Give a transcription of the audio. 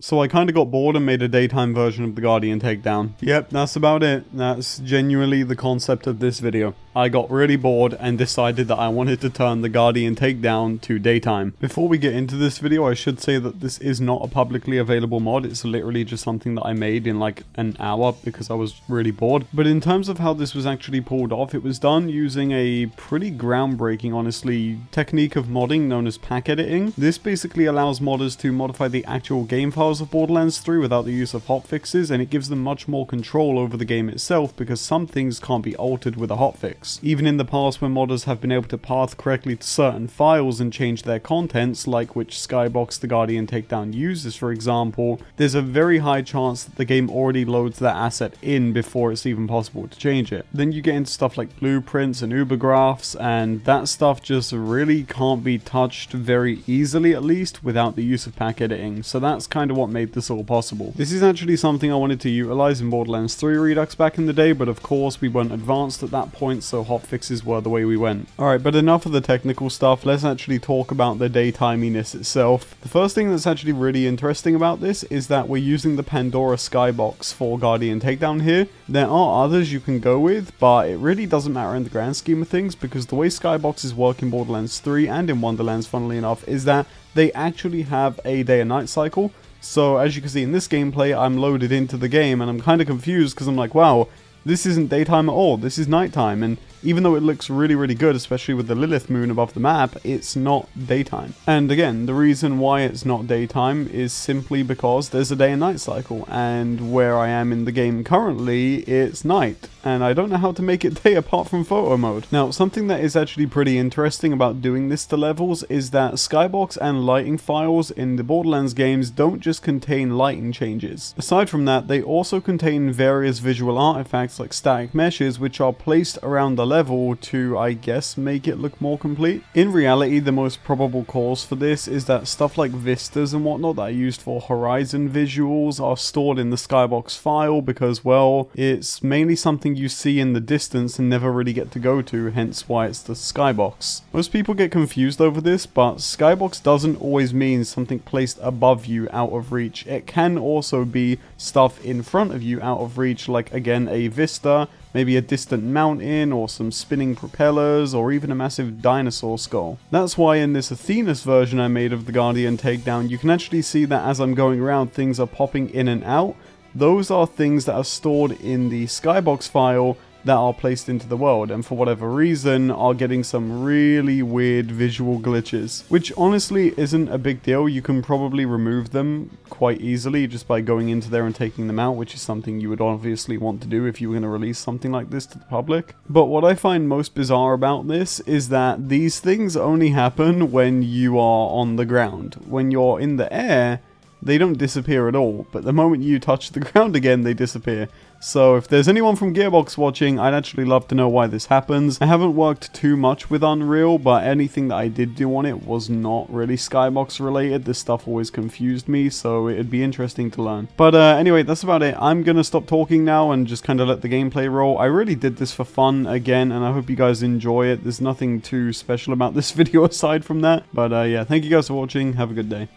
So I kind of got bored and made a daytime version of the Guardian Takedown. Yep, that's about it. That's genuinely the concept of this video. I got really bored and decided that I wanted to turn the Guardian Takedown to daytime. Before we get into this video, I should say that this is not a publicly available mod. It's literally just something that I made in like an hour because I was really bored. But in terms of how this was actually pulled off, it was done using a pretty groundbreaking, honestly, technique of modding known as pack editing. This basically allows modders to modify the actual game files of Borderlands 3 without the use of hotfixes, and it gives them much more control over the game itself because some things can't be altered with a hotfix. Even in the past, when modders have been able to path correctly to certain files and change their contents, like which skybox the Guardian Takedown uses for example, there's a very high chance that the game already loads that asset in before it's even possible to change it. Then you get into stuff like blueprints and uber graphs, and that stuff just really can't be touched very easily, at least without the use of pack editing. So that's kind of what made this all possible. This is actually something I wanted to utilize in Borderlands 3 Redux back in the day, but of course we weren't advanced at that point, so hotfixes were the way we went. Alright, but enough of the technical stuff, let's actually talk about the daytiminess itself. The first thing that's actually really interesting about this is that we're using the Pandora skybox for Guardian Takedown here. There are others you can go with, but it really doesn't matter in the grand scheme of things because the way skyboxes work in Borderlands 3 and in Wonderlands, funnily enough, is that they actually have a day and night cycle. So as you can see in this gameplay, I'm loaded into the game and I'm kind of confused because I'm like, wow, this isn't daytime at all, this is nighttime, and even though it looks really good, especially with the Lilith moon above the map, it's not daytime. And again, the reason why it's not daytime is simply because there's a day and night cycle, and where I am in the game currently, it's night, and I don't know how to make it day apart from photo mode. Now, something that is actually pretty interesting about doing this to levels is that skybox and lighting files in the Borderlands games don't just contain lighting changes. Aside from that, they also contain various visual artifacts like static meshes, which are placed around the level to, I guess, make it look more complete. In reality, the most probable cause for this is that stuff like vistas and whatnot that are used for horizon visuals are stored in the skybox file because, well, it's mainly something you see in the distance and never really get to go to, hence why it's the skybox. Most people get confused over this, but skybox doesn't always mean something placed above you out of reach. It can also be stuff in front of you out of reach, like again a vista, maybe a distant mountain, or some spinning propellers, or even a massive dinosaur skull. That's why in this Athena's version I made of the Guardian Takedown, you can actually see that as I'm going around, things are popping in and out. Those are things that are stored in the skybox file that are placed into the world, and for whatever reason are getting some really weird visual glitches, which honestly isn't a big deal. You can probably remove them quite easily just by going into there and taking them out, which is something you would obviously want to do if you were going to release something like this to the public. But what I find most bizarre about this is that these things only happen when you are on the ground. When you're in the air, they don't disappear at all, but the moment you touch the ground again, they disappear. So if there's anyone from Gearbox watching, I'd actually love to know why this happens. I haven't worked too much with Unreal, but anything that I did do on it was not really skybox related. This stuff always confused me, so it'd be interesting to learn. But anyway, that's about it. I'm gonna stop talking now and just kind of let the gameplay roll. I really did this for fun again, and I hope you guys enjoy it. There's nothing too special about this video aside from that. But yeah, thank you guys for watching. Have a good day.